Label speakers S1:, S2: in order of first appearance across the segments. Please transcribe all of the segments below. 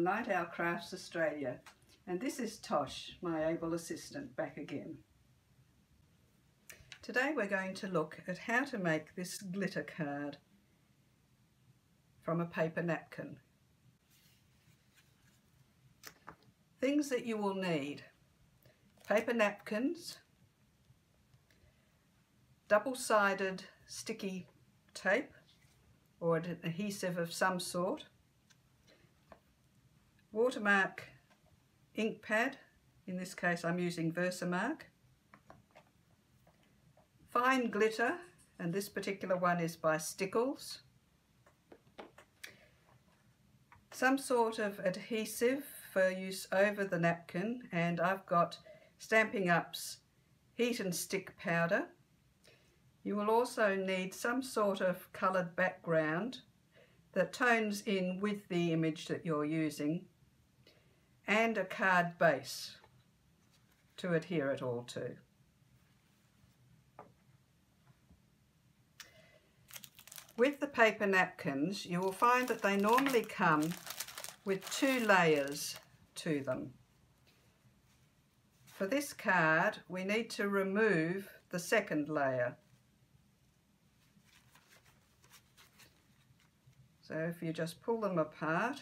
S1: Night Owl Crafts Australia, and this is Tosh, my able assistant, back again. Today we're going to look at how to make this glitter card from a paper napkin. Things that you will need: paper napkins, double-sided sticky tape or an adhesive of some sort, watermark ink pad, in this case I'm using Versamark, fine glitter, and this particular one is by Stickles, some sort of adhesive for use over the napkin, and I've got Stampin' Up's heat and stick powder. You will also need some sort of coloured background that tones in with the image that you're using, and a card base to adhere it all to. With the paper napkins, you will find that they normally come with 2 layers to them. For this card, we need to remove the second layer. So if you just pull them apart,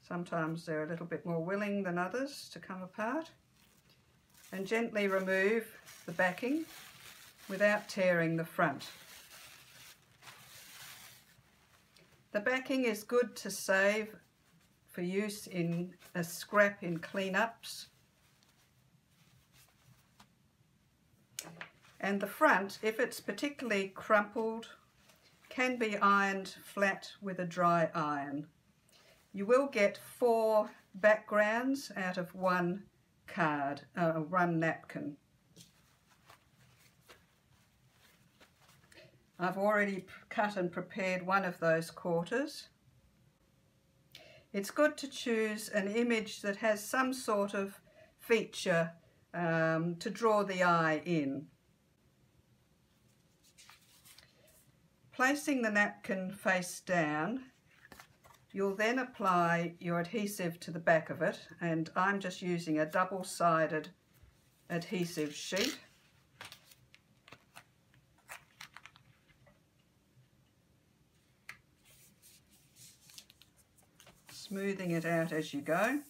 S1: sometimes they're a little bit more willing than others to come apart, and gently remove the backing without tearing the front. The backing is good to save for use in a scrap in cleanups. And the front, if it's particularly crumpled, can be ironed flat with a dry iron. You will get 4 backgrounds out of one card, one napkin. I've already cut and prepared one of those quarters. It's good to choose an image that has some sort of feature to draw the eye in. Placing the napkin face down, you'll then apply your adhesive to the back of it, and I'm just using a double-sided adhesive sheet. Smoothing it out as you go.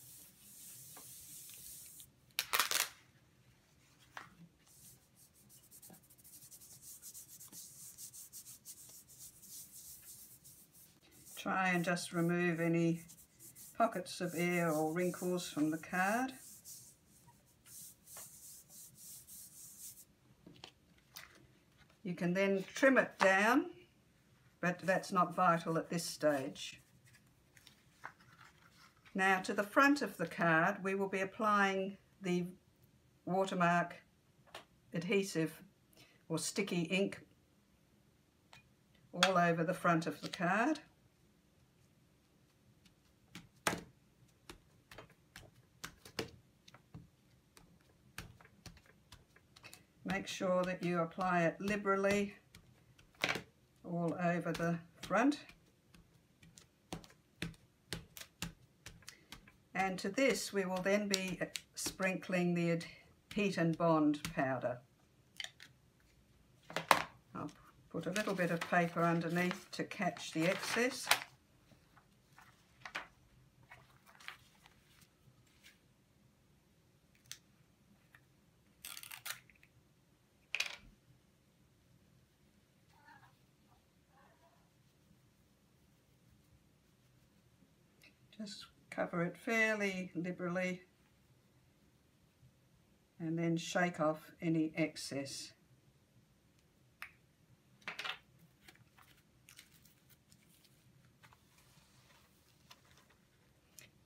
S1: Try and just remove any pockets of air or wrinkles from the card. You can then trim it down, but that's not vital at this stage. Now to the front of the card we will be applying the watermark adhesive or sticky ink all over the front of the card. Make sure that you apply it liberally all over the front. And to this we will then be sprinkling the heat and bond powder. I'll put a little bit of paper underneath to catch the excess. Just cover it fairly liberally and then shake off any excess.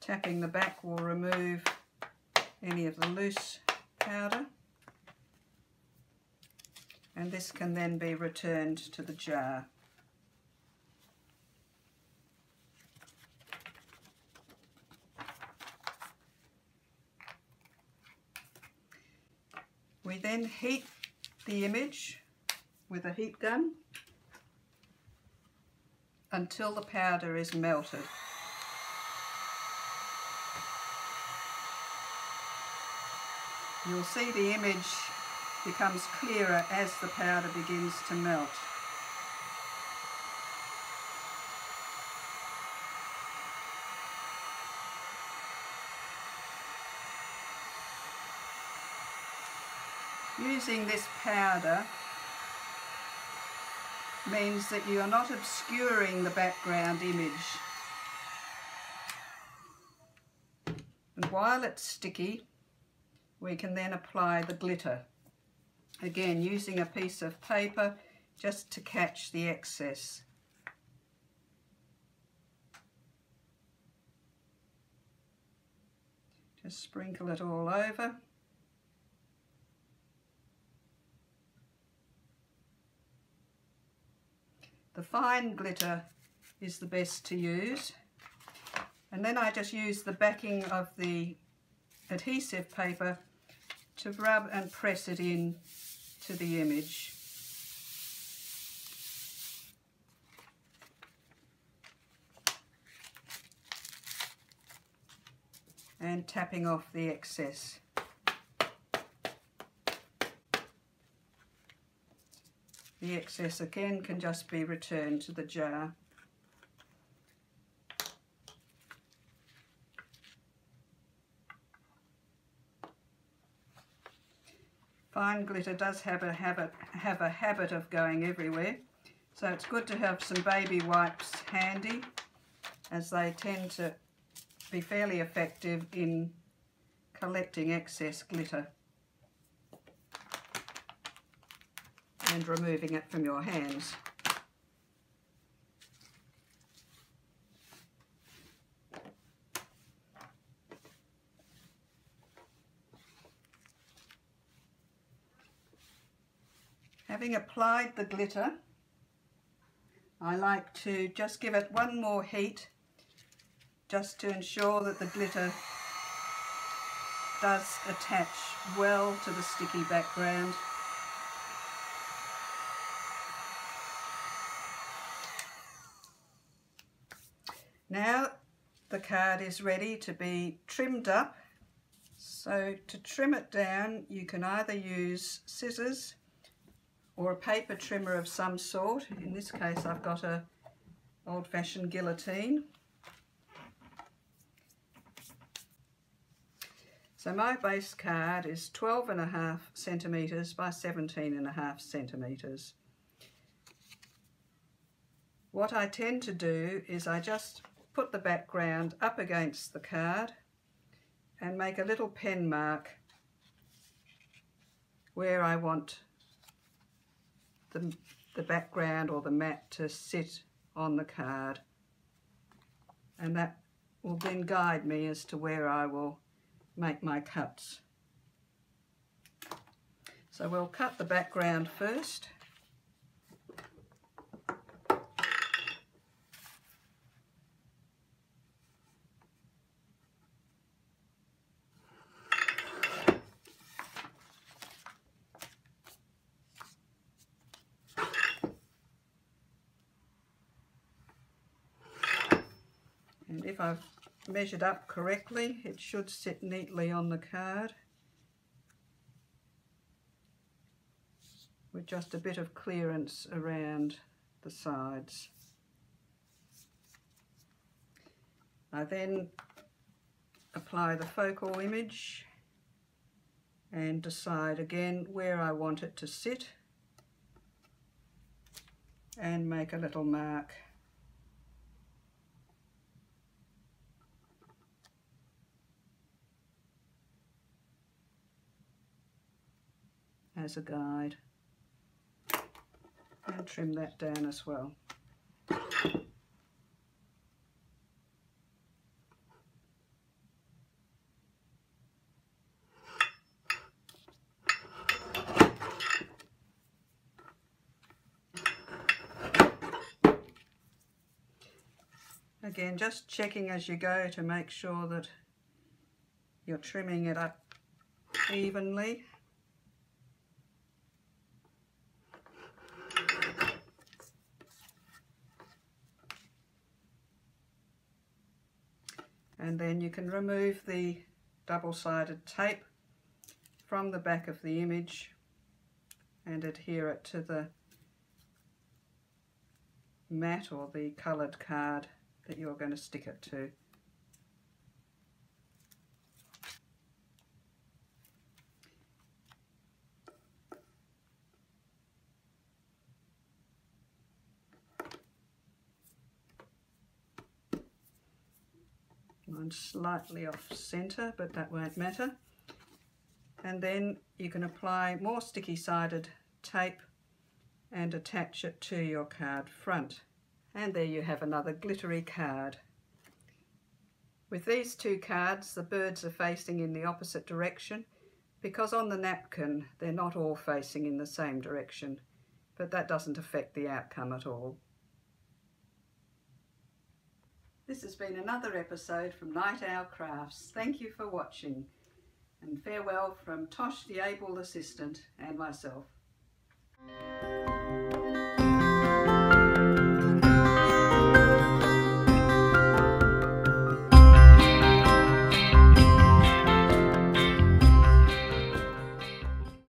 S1: Tapping the back will remove any of the loose powder, and this can then be returned to the jar. We then heat the image with a heat gun until the powder is melted. You'll see the image becomes clearer as the powder begins to melt. Using this powder means that you are not obscuring the background image. And while it's sticky, we can then apply the glitter. Again, using a piece of paper just to catch the excess. Just sprinkle it all over. The fine glitter is the best to use. And then I just use the backing of the adhesive paper to rub and press it in to the image. And tapping off the excess. The excess again can just be returned to the jar. Fine glitter does have a habit of going everywhere, so it's good to have some baby wipes handy, as they tend to be fairly effective in collecting excess glitter and removing it from your hands. Having applied the glitter, I like to just give it one more heat, just to ensure that the glitter does attach well to the sticky background. Now the card is ready to be trimmed up. So to trim it down, you can either use scissors or a paper trimmer of some sort. In this case I've got a old-fashioned guillotine. So my base card is 12.5 centimetres by 17.5 centimetres. What I tend to do is I just put the background up against the card and make a little pen mark where I want the background or the mat to sit on the card, and that will then guide me as to where I will make my cuts. So we'll cut the background first. And if I've measured up correctly, it should sit neatly on the card with just a bit of clearance around the sides. I then apply the focal image and decide again where I want it to sit and make a little mark. As a guide, and trim that down as well. Again, just checking as you go to make sure that you're trimming it up evenly. and then you can remove the double-sided tape from the back of the image and adhere it to the mat or the coloured card that you're going to stick it to. Mine's slightly off centre, but that won't matter. And then you can apply more sticky sided tape and attach it to your card front. And there you have another glittery card. With these two cards, the birds are facing in the opposite direction because on the napkin they're not all facing in the same direction, but that doesn't affect the outcome at all. This has been another episode from Night Owl Crafts. Thank you for watching, and farewell from Tosh the able assistant and myself.